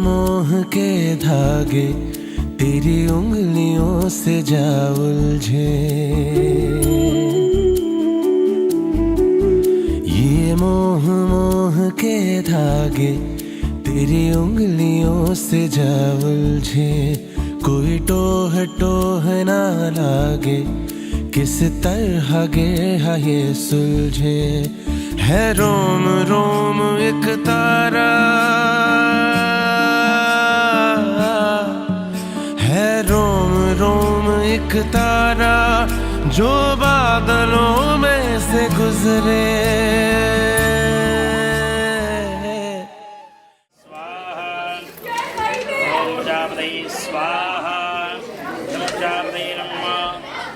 मोह के धागे तेरी उंगलियों से जा उलझे। ये मोह के धागे तेरी उंगलियों से जा उलझे। कोई टोह ना लागे, किस तरह गिरा ये सुलझे। है रोम रोम एक तारा, है रोम रोम एक तारा जो बादलों में से गुजरे।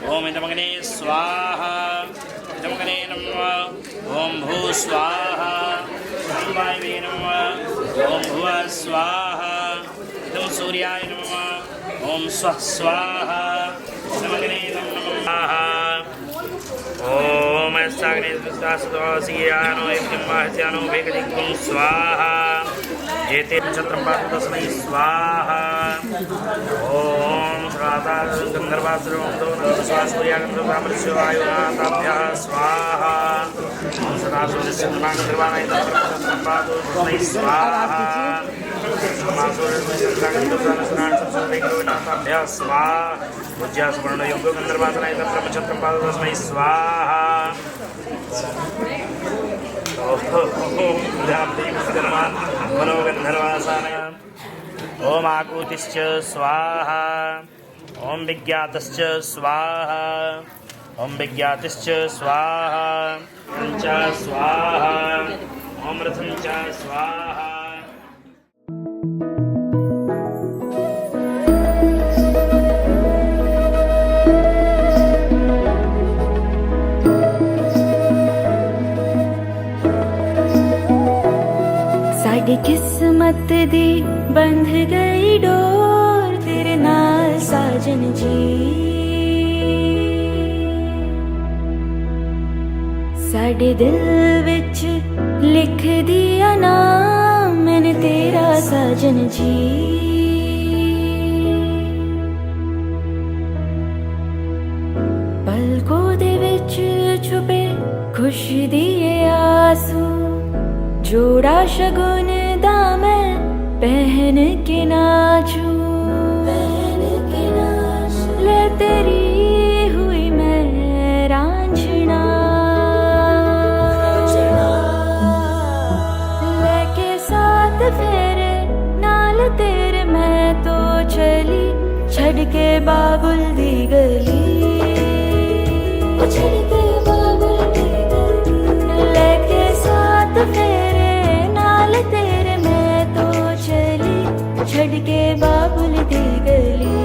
ओम इदमग्ने स्वाहा, इदमग्ने नमः। ओम भू स्वाहा, इदं वायवे नमः। ओम भुवः स्वाहा, इदं सूर्याय नमः। ओम स्वः स्वाहा, इदमग्ने नमः। ओम साग्ने सुदासुदासियानो यज्ञं वाहस्यानो वेगदिक्कुं स्वाहा। एते नक्षत्रं पातु तस्मै स्वाहा। ओम श्राद्धा गंधर्वासुरं दो स्वासूर्यागंधर्वामृत्यो वायुनाथाभ्यः स्वाहा। ओम सदाशिवस्य गंधर्वाणाय नक्षत्रं पातु तस्मै स्वाहा। गंधर्वाणाभ्यः स्वाहा। पूज्यास्वर्णयोग्यो गंधर्वासनाय नक्षत्रं पातु तस्मै स्वाहा। मनोगंधर्वासानय। ओम आकुतिश्च स्वाहा। ओम विज्ञातश्च स्वाहा। ओम विज्ञातिश्च स्वाहा। च स्वाहा। ओम रथं च स्वाहा। साडी किस्मत दी बंध गई डोर तेरे नाल साजन जी। साडे दिल विच लिख दिया नाम मैंने तेरा साजन जी। पलकों दे विच छुपे खुश दिए आंसू, जोड़ा शगुन दा मैं पहन के नाचूं। ले तेरी हुई मैं रांझना, लेके साथ फेरे नाल तेरे मैं तो चली, छड़ के बाबुल दी गली। छड़ के बाबुल दी गली, लेके साथ फेरे तेरे मैं तो चली, छड़ के बाबुल दी गली।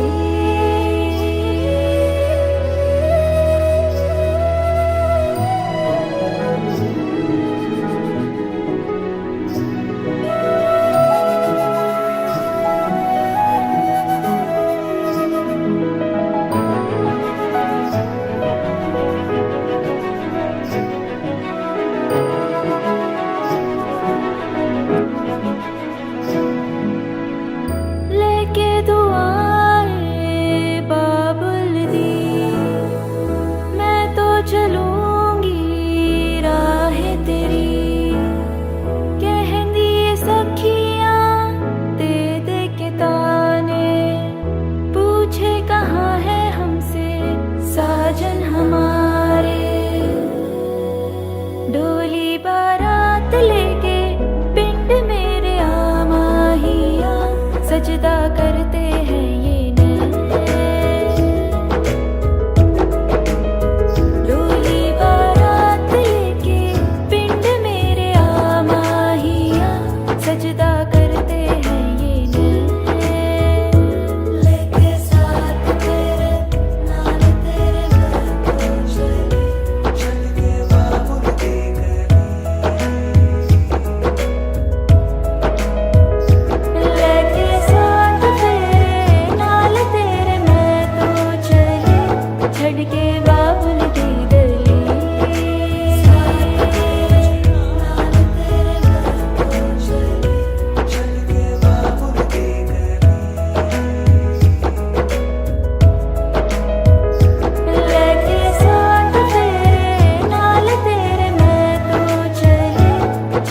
लेके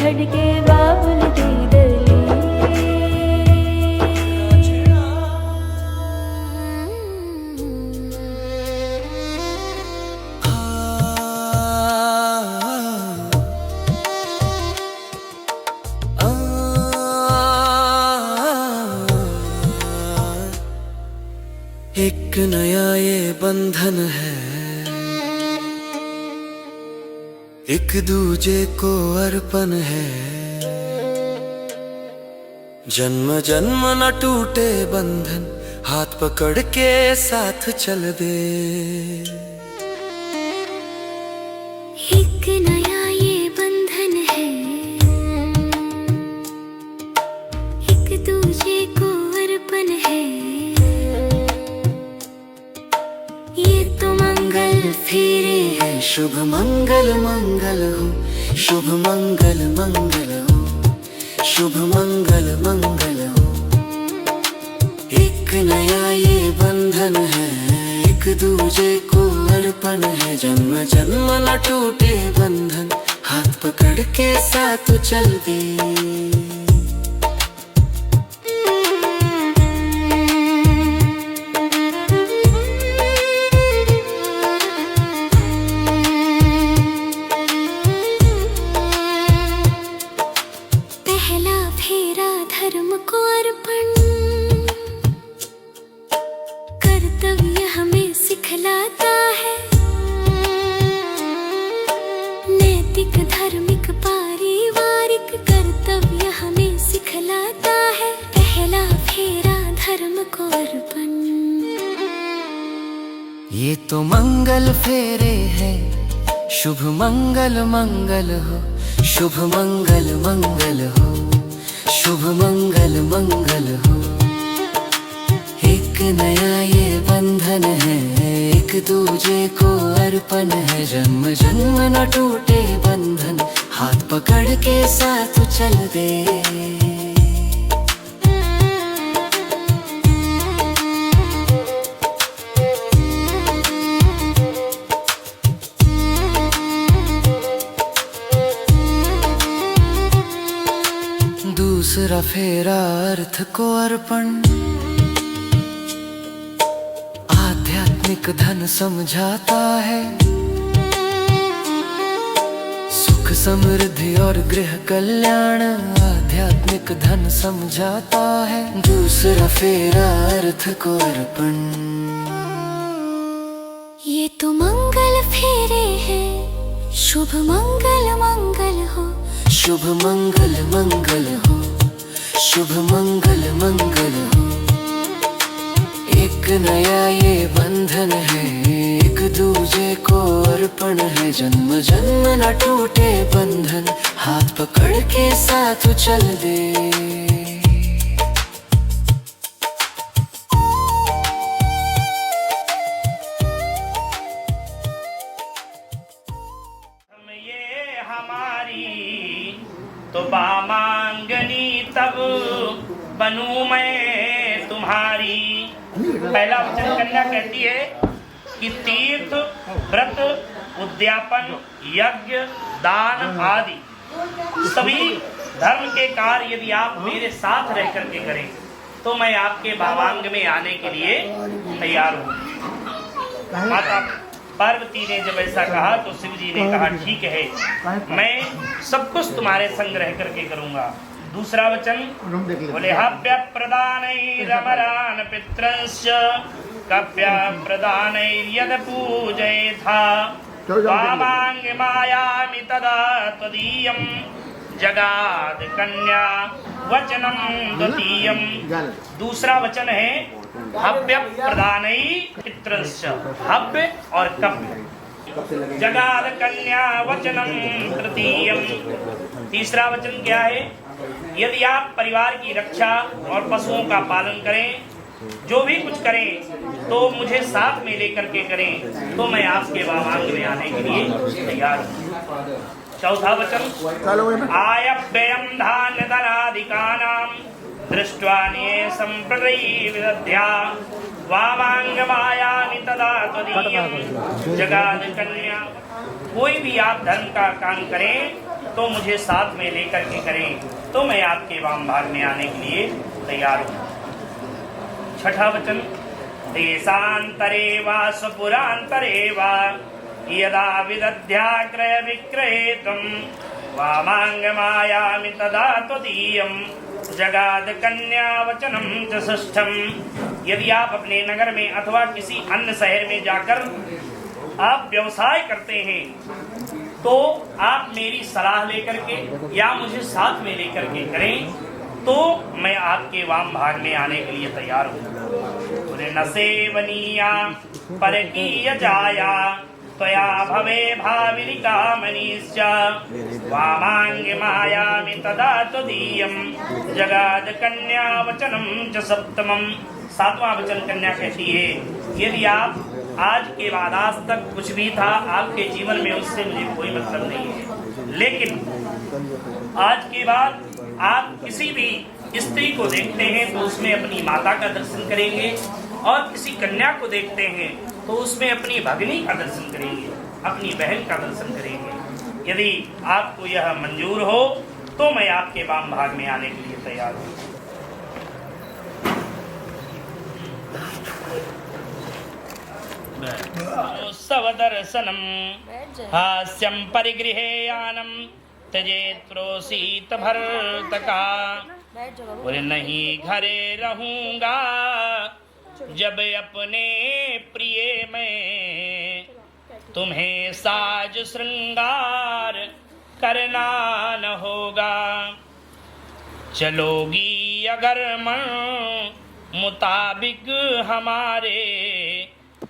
छड़ के बाबुल दी गली एक नया ये बंधन है, एक दूजे को अर्पण है। जन्म जन्म न टूटे बंधन, हाथ पकड़ के साथ चल दे। एक नया ये बंधन है, एक दूजे को अर्पण है। ये तो मंगल फेरे है, शुभ मंगल मंगल हो, शुभ मंगल मंगल हो, शुभ मंगल मंगल हो। एक नया ये बंधन है, एक दूजे को अर्पण है। जन्म जन्म न टूटे बंधन, हाथ पकड़ के साथ चल दे। कर्तव्य हमें सिखलाता है, नैतिक धार्मिक पारिवारिक कर्तव्य हमें सिखलाता है। पहला फेरा धर्म को अर्पण। ये तो मंगल फेरे है, शुभ मंगल मंगल हो, शुभ मंगल मंगल हो, शुभ मंगल मंगल हो। एक नया ये बंधन है, एक दूजे को अर्पण है। जन्म जन्म न टूटे बंधन, हाथ पकड़ के साथ चल दे। दूसरा फेरा अर्थ को अर्पण, आध्यात्मिक धन समझाता है। सुख समृद्धि और गृह कल्याण आध्यात्मिक धन समझाता है। दूसरा फेरा अर्थ को अर्पण। ये तो मंगल फेरे है, शुभ मंगल मंगल हो, शुभ मंगल मंगल हो, शुभ मंगल मंगल हो। एक नया ये बंधन है, एक दूजे को अर्पण है। जन्म जन्म न टूटे बंधन, हाथ पकड़ के साथ चल दे। तो बामांगनी तब बनूं मैं तुम्हारी। पहला वचन कन्या कहती है कि तीर्थ व्रत उद्यापन यज्ञ दान आदि सभी धर्म के कार्य यदि आप मेरे साथ रह करके करें तो मैं आपके भावांग में आने के लिए तैयार हूँ। माता पार्वती ने जब ऐसा कहा तो शिव जी ने कहा ठीक है, मैं सब कुछ तुम्हारे संग रह करके करूंगा। दूसरा वचन बोले हव्य प्रदान रमरान पितृंश्च कव्य प्रदान यद पूजय था वामांग मायामि तदा त्वदीयं जगाद कन्या वचनम द्वितीयम। दूसरा वचन है हव्य प्रदानई पितृंश्च, हव्य और कव्य, जगाद कन्या वचनम तृतीयम। तीसरा वचन क्या है? यदि आप परिवार की रक्षा और पशुओं का पालन करें, जो भी कुछ करें तो मुझे साथ में लेकर के करें तो मैं आपके वामांग में आने के लिए तैयार हूँ। चौथा वचन आयव्ययं धान्य धनादिकानां दृष्ट्वा संप्रदयी विदध्या वामांगमायामि तदा त्वदीयं जगाद कन्या। कोई भी आप धर्म का काम करें तो मुझे साथ में लेकर के करें, तो मैं आपके वाम भाग में आने के लिए तैयार हूँ। छठा वचन, तेषान्तरे वा स्वपुरान्तरे वा यदा विदध्याक्रय विक्रयेतुं वामाङ्गमायामि तदा त्वदीयं जगाद कन्यावचनं च षष्ठम। यदि आप अपने नगर में अथवा किसी अन्य शहर में जाकर आप व्यवसाय करते हैं तो आप मेरी सलाह लेकर के या मुझे साथ में लेकर के करें, तो मैं आपके वाम भाग में आने के लिए तैयार हूँ। न सेवनीया परकीय जाया त्वया भवे भाविनिका मनीश्च वामांगे मायामि तदा त्वदीयं जगाद कन्या वचनम च सप्तमम। सातवां वचन कन्या कहती है, यदि आप आज के बाद आज तक कुछ भी था आपके जीवन में, उससे मुझे कोई मतलब नहीं है, लेकिन आज के बाद आप किसी भी स्त्री को देखते हैं तो उसमें अपनी माता का दर्शन करेंगे, और किसी कन्या को देखते हैं तो उसमें अपनी भगिनी का दर्शन करेंगे, अपनी बहन का दर्शन करेंगे। यदि आपको यह मंजूर हो तो मैं आपके वाम भाग में आने के लिए तैयार हूँ। सवदर्शनम हास्यम परिगृहे यानम त्यजेत प्रोसीत भर्तका। बोले नहीं घरे रहूंगा जब अपने प्रिय में तुम्हें साज श्रृंगार करना न होगा। चलोगी अगर मन मुताबिक हमारे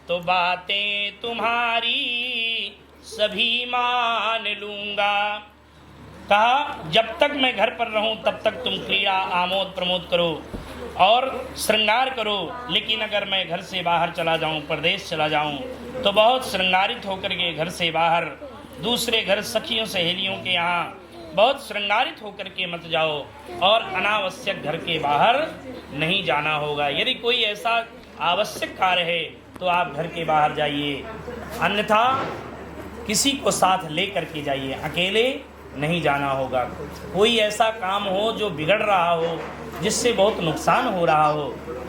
तो बातें तुम्हारी सभी मान लूंगा। कहा जब तक मैं घर पर रहूं तब तक तुम क्रीड़ा आमोद प्रमोद करो और श्रृंगार करो, लेकिन अगर मैं घर से बाहर चला जाऊं, परदेश चला जाऊं, तो बहुत श्रृंगारित होकर के घर से बाहर दूसरे घर सखियों सहेलियों के यहाँ बहुत श्रृंगारित होकर के मत जाओ, और अनावश्यक घर के बाहर नहीं जाना होगा। यदि कोई ऐसा आवश्यक कार्य है तो आप घर के बाहर जाइए, अन्यथा किसी को साथ ले करके जाइए, अकेले नहीं जाना होगा। कोई ऐसा काम हो जो बिगड़ रहा हो, जिससे बहुत नुकसान हो रहा हो,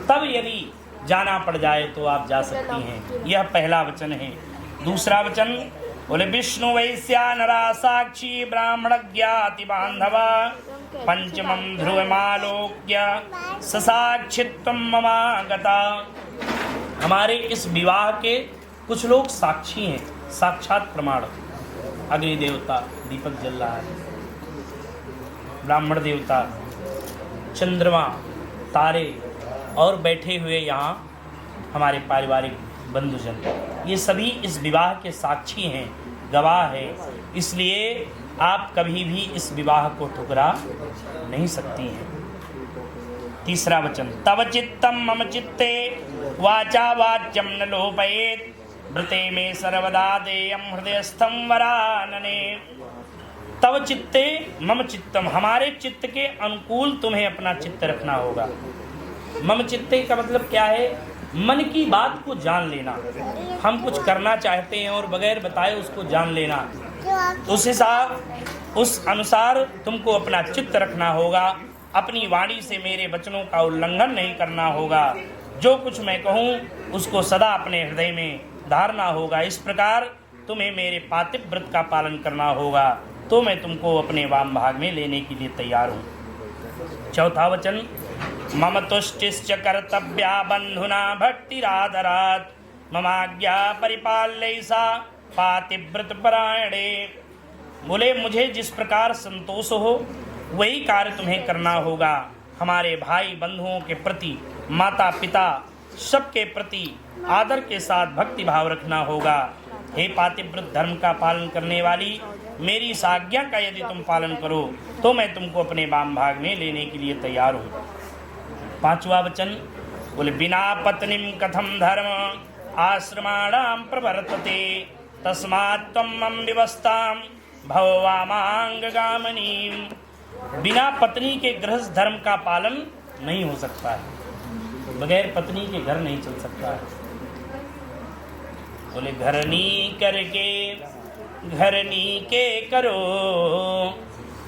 तब यदि जाना पड़ जाए तो आप जा सकती हैं। यह पहला वचन है। दूसरा वचन बोले विष्णु वैश्या नरा साक्षी ब्राह्मण ज्ञाति बांधवा पंचमम ध्रुवमालोक्य ससाक्षित्वम ममागता। हमारे इस विवाह के कुछ लोग साक्षी हैं, साक्षात प्रमाण। अग्नि देवता दीपक जल रहा है, ब्राह्मण देवता, चंद्रमा, तारे, और बैठे हुए यहाँ हमारे पारिवारिक बंधुजन, ये सभी इस विवाह के साक्षी हैं, गवाह है। इसलिए आप कभी भी इस विवाह को ठुकरा नहीं सकती हैं। तीसरा वचन तव चित्तम मम चित्ते वाचा वाच्यम न लोपयेत व्रते में सर्वदा देयम हृदयस्थम वरानने। तव चित्ते मम चित्तम, हमारे चित्त के अनुकूल तुम्हें अपना चित्त रखना होगा। मम चित्ते का मतलब क्या है? मन की बात को जान लेना। हम कुछ करना चाहते हैं और बगैर बताए उसको जान लेना, उस अनुसार तुमको अपना चित्त रखना होगा। अपनी वाणी से मेरे वचनों का उल्लंघन नहीं करना होगा। जो कुछ मैं कहूँ उसको सदा अपने हृदय में धारना होगा। इस प्रकार तुम्हें मेरे पातिव्रत का पालन करना होगा, तो मैं तुमको अपने वाम भाग में लेने के लिए तैयार हूँ। चौथा वचन मम तुष्टिश्च कर्तव्या बंधुना भट्टिरादरात् ममाज्ञा परिपाल्य सा पातिव्रत परायणे। बोले मुझे जिस प्रकार संतोष हो वही कार्य तुम्हें करना होगा। हमारे भाई बंधुओं के प्रति, माता पिता सबके प्रति आदर के साथ भक्ति भाव रखना होगा। हे पातिव्रत धर्म का पालन करने वाली, मेरी इस आज्ञा का यदि तुम पालन करो तो मैं तुमको अपने वाम भाग में लेने के लिए तैयार हूँ। पांचवा वचन बोले बिना पत्नीम कथम धर्म आश्रमाणाम प्रवर्तते तस्मात् त्वं मम विवस्ताम भव वामांगगामिनीम। बिना पत्नी के गृहस्थ धर्म का पालन नहीं हो सकता है, बगैर पत्नी के घर नहीं चल सकता है। बोले घरनी करके घरनी के करो,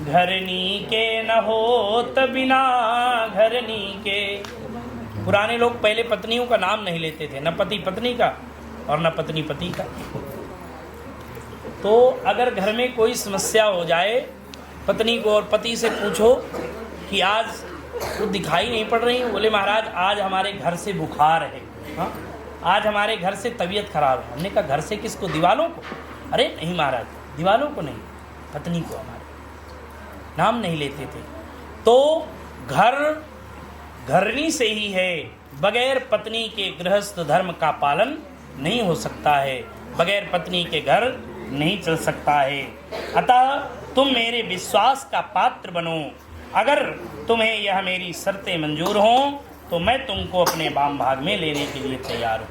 घरनी के न हो बिना घरनी के। पुराने लोग पहले पत्नियों का नाम नहीं लेते थे, न पति पत्नी का और न पत्नी पति का। तो अगर घर में कोई समस्या हो जाए, पत्नी को और पति से पूछो कि आज वो दिखाई नहीं पड़ रही, बोले महाराज आज हमारे घर से बुखार है, हाँ आज हमारे घर से तबीयत खराब है। हमने कहा घर से किसको, दीवालों को? अरे नहीं महाराज, दीवालों को नहीं, पत्नी को हमारे नाम नहीं लेते थे। तो घर घरनी से ही है, बगैर पत्नी के गृहस्थ धर्म का पालन नहीं हो सकता है, बगैर पत्नी के घर नहीं चल सकता है। अतः तुम मेरे विश्वास का पात्र बनो। अगर तुम्हें यह मेरी शर्तें मंजूर हों तो मैं तुमको अपने वाम भाग में लेने के लिए तैयार हूँ।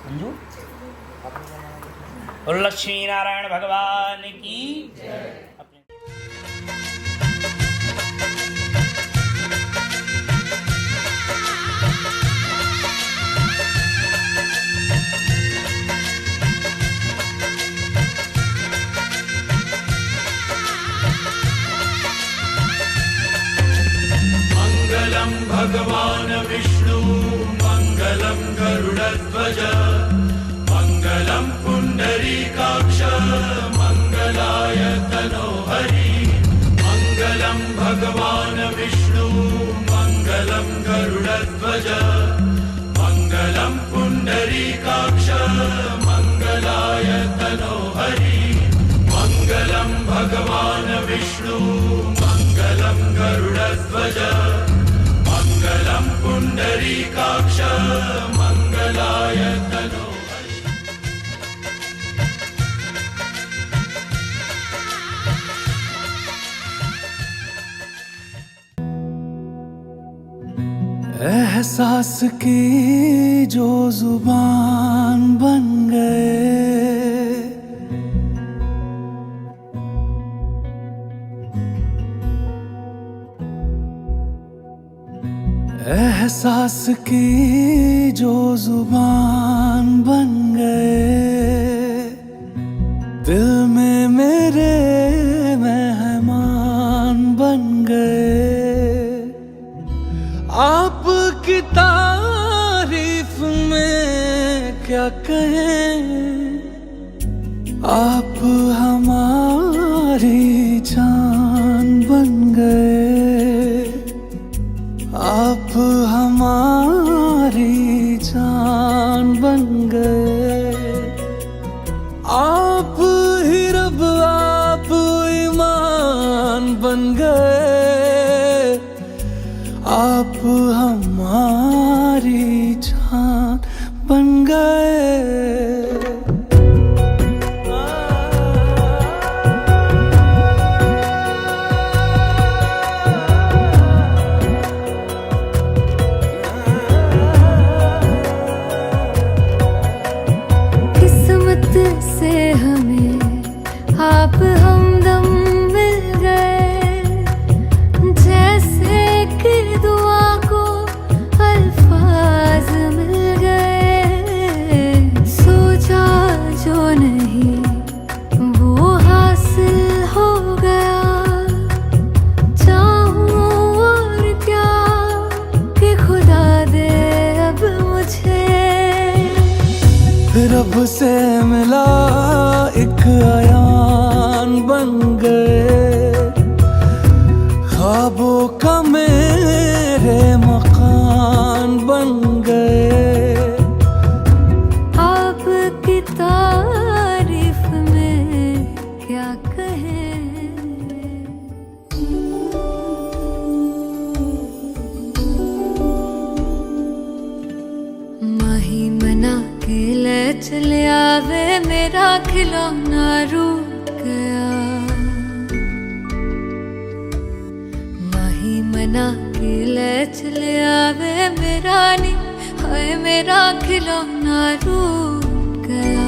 मंजूर? और लक्ष्मी नारायण भगवान की मंगलम भगवान विष्णु मंगलम गरुड़ध्वज मंगलम पुंडरीकाक्ष मंगलाय तनोहरि। मंगलम भगवान विष्णु मंगलम गरुड़ध्वज मंगलम पुंडरीकाक्ष मंगलाय तनोहरि। मंगलम भगवान विष्णु मंगलम गरुड़ध्वज मंगलम पुंडरीकाक्ष मंगलाय तनोहरि। एहसास की जो जुबान बन गए, एहसास की जो जुबान बन गए, दिल में मेरे मेहमान बन गए। आपकी तारीफ में क्या कहें, आप हमारी जान बन गए, आप हमारी जान बन गए। आप ही रब, आप ईमान बन गए, आप हमारी जान बन गए। किस्मत से हमें आप हमदम मिल गए, जैसे कि दुआ को अल्फाज मिल गए। सोचा जो नहीं वो हासिल हो गया, चाहूं और क्या कि खुदा दे अब मुझे। रब से मिला एक आयान बन गए, ख्वाबों का मेरे मकान बन गए। आपकी तारीफ में क्या कहें। माही मना के ले चले आवे, मेरा खिलौना रूठ गया। माही मना के ले चले आवे, मेरा नी हाय मेरा खिलौना रूठ गया।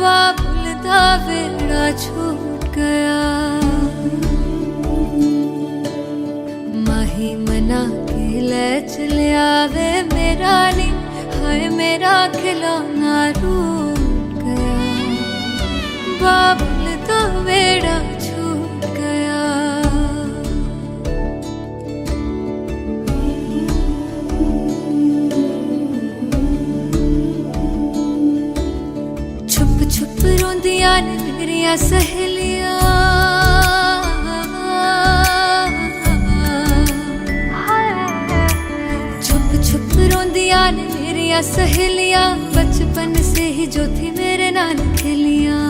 बाबुल दा वेड़ा छूट गया। माही मना के ले चले आवे, मेरा नी हाय मेरा खिलौना रूठ गया। सहेलियां छुप छुप रोंदियां ने मेरिया सहेलियां बचपन से ही जो थी मेरे नाल खेलियां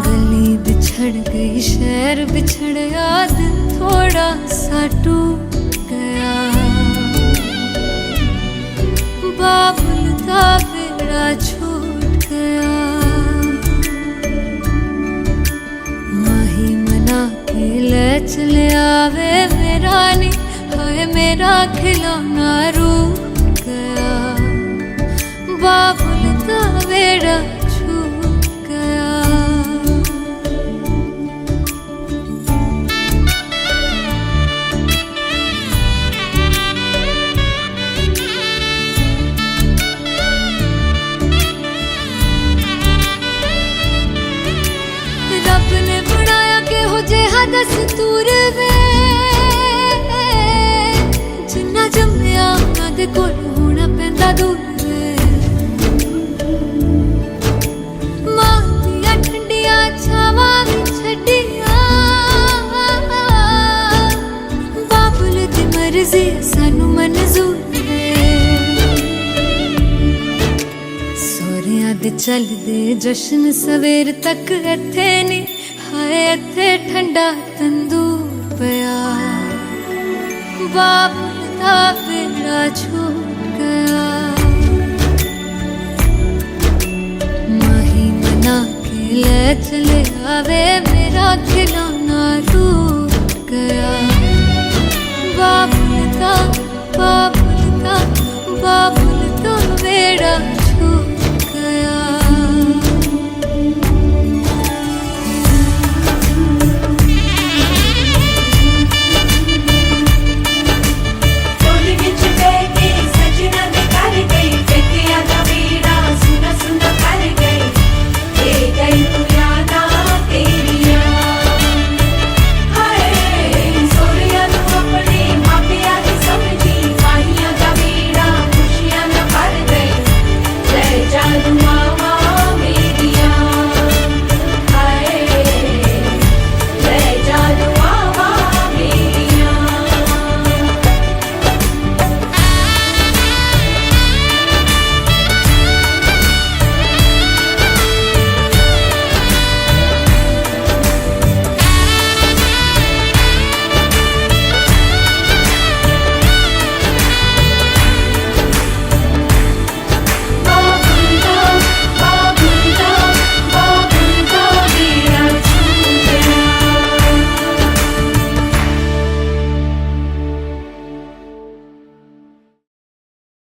गली बिछड़ गई शहर बिछड़ याद थोड़ा सा टूट गया बाबुल का बेड़ा छूट गया माही मना के ले चले आवे मेरा नी हाय मेरा खिलौना रूठ गया बाबुल का बेड़ा छूट गया रब ने बनाया के हो जे दस्तूर वे जिन्ना जम्मिया उन्हां दे कोल होना पैंदा दूर वे मां दियां ठंडियां छावां भी छड्डियां बाबुल दी मर्जी सानू मंजूर वे सोहरियां दे चलदे जश्न सवेर तक इत्थे नी हाय इत्थे ठंडा तंदूर पिया बाबुल दा बेड़ा छूट गया माही मना के ले चले आवे मेरा